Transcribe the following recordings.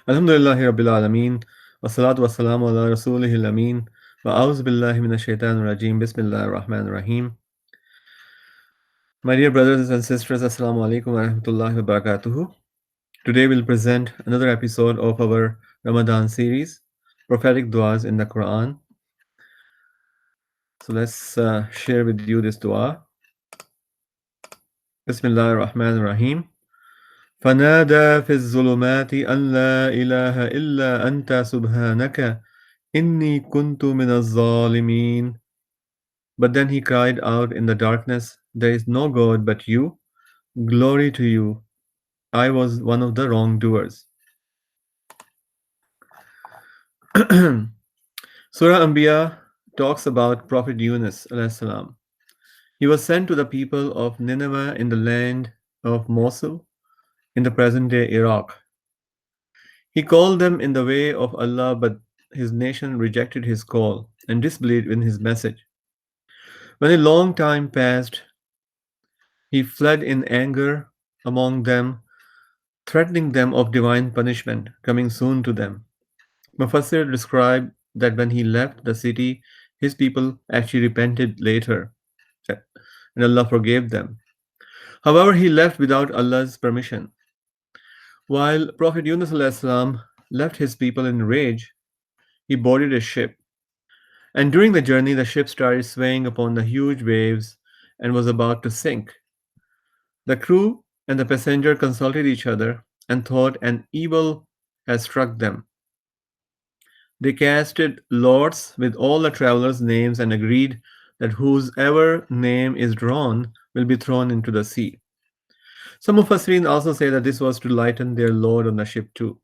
Alhamdulillahi Rabbil Alameen. Wassalatu wassalamu ala rasulihil ameen. Wa a'udhu billahi minash shaitanir rajim. Bismillahir rahmanir rahim. My dear brothers and sisters, Assalamu alaikum wa rahmatullahi wa barakatuhu. Today we'll present another episode of our Ramadan series, Prophetic Duas in the Quran. So let's share with you this dua. Bismillahir rahmanir rahim. فنادى في الظلمات أن لا إله إلا أنت سبحانك إني كنت من الظالمين. But then he cried out in the darkness, there is no God but you. Glory to you. I was one of the wrongdoers. Surah Anbiya talks about Prophet Yunus alayhi salam. He was sent to the people of Nineveh in the land of Mosul in the present day Iraq. He called them in the way of Allah, but his nation rejected his call and disbelieved in his message. When a long time passed, he fled in anger among them, threatening them of divine punishment coming soon to them. Mufassir described that when he left the city, his people actually repented later, and Allah forgave them. However, he left without Allah's permission. While Prophet Yunus alayhi salam left his people in rage, he boarded a ship. And during the journey, the ship started swaying upon the huge waves and was about to sink. The crew and the passenger consulted each other and thought an evil had struck them. They casted lots with all the travelers' names and agreed that whosever name is drawn will be thrown into the sea. Some Mufassirin also say that this was to lighten their load on the ship too.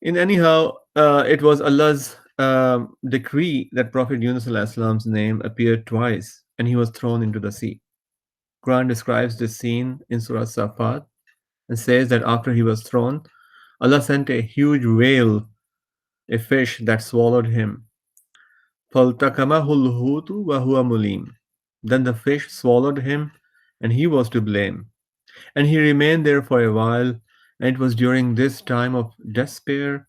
In anyhow, it was Allah's decree that Prophet Yunus alayhi salam's name appeared twice and he was thrown into the sea. Quran describes this scene in Surah Safat and says that after he was thrown, Allah sent a huge whale, a fish that swallowed him. فَالْتَقَمَهُ الْحُوتُ وَهُوَ مُلِيمٌ. Then the fish swallowed him, and he was to blame. And he remained there for a while, and it was during this time of despair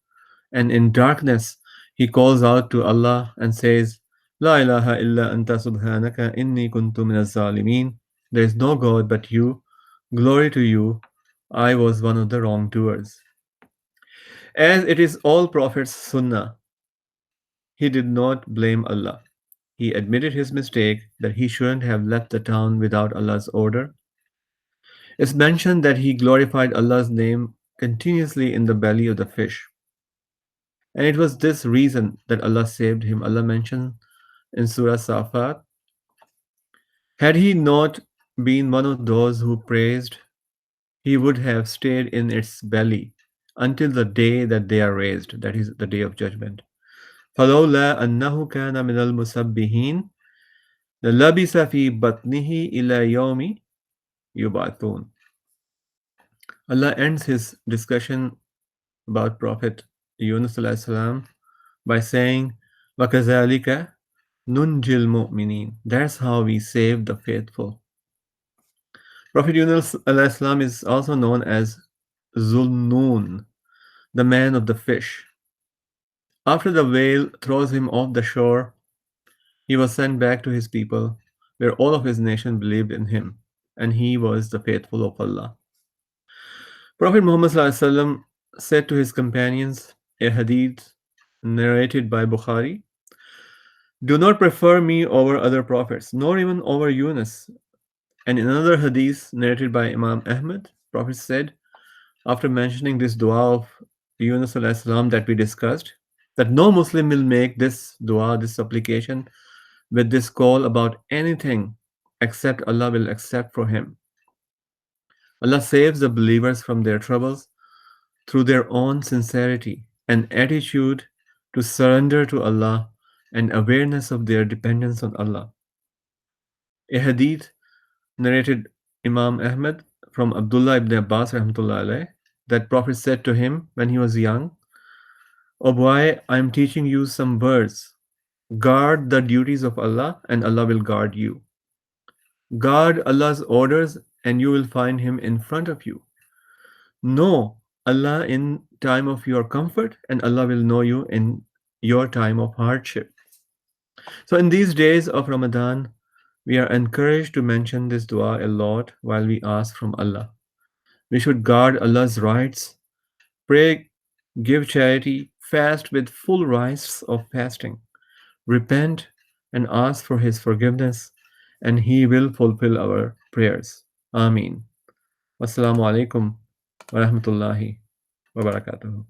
and in darkness he calls out to Allah and says, La ilaha illa anta subhanaka inni kuntu minaz zalimin. There is no God but you. Glory to you. I was one of the wrongdoers. As it is all prophets' sunnah, he did not blame Allah. He admitted his mistake that he shouldn't have left the town without Allah's order. It's mentioned that he glorified Allah's name continuously in the belly of the fish. And it was this reason that Allah saved him. Allah mentioned in Surah Safat, had he not been one of those who praised, he would have stayed in its belly until the day that they are raised, that is the day of judgment. فَلَوْلَا أَنَّهُ كَانَ مِنَ الْمُسَبِّحِينَ لَلَبِثَ فِي بَطْنِهِ إِلَى يَوْمِ يُبْعَثُونَ. Allah ends his discussion about Prophet Yunus alayhi salam by saying, وَكَذَلِكَ Nunjil mu'minin. That's how we save the faithful. Prophet Yunus alayhi salam is also known as Zulnun, the man of the fish. After the whale throws him off the shore, he was sent back to his people, where all of his nation believed in him, and he was the faithful of Allah. Prophet Muhammad sallallahu alaihi wasallam said to his companions, a hadith narrated by Bukhari, do not prefer me over other prophets, nor even over Yunus. And in another hadith narrated by Imam Ahmad, Prophet said, after mentioning this dua of Yunus alayhi salam that we discussed, that no Muslim will make this dua, this supplication, with this call about anything except Allah will accept for him. Allah saves the believers from their troubles through their own sincerity and attitude to surrender to Allah and awareness of their dependence on Allah. A hadith narrated Imam Ahmad from Abdullah ibn Abbas rahmatullah alayh, that Prophet said to him when he was young, O boy, I am teaching you some words. Guard the duties of Allah and Allah will guard you. Guard Allah's orders and you will find Him in front of you. Know Allah in time of your comfort, and Allah will know you in your time of hardship. So in these days of Ramadan, we are encouraged to mention this dua a lot while we ask from Allah. We should guard Allah's rights, pray, give charity, fast with full rights of fasting, repent and ask for His forgiveness, and He will fulfill our prayers. Ameen. Wassalamu alaikum wa rahmatullahi wa barakatuh.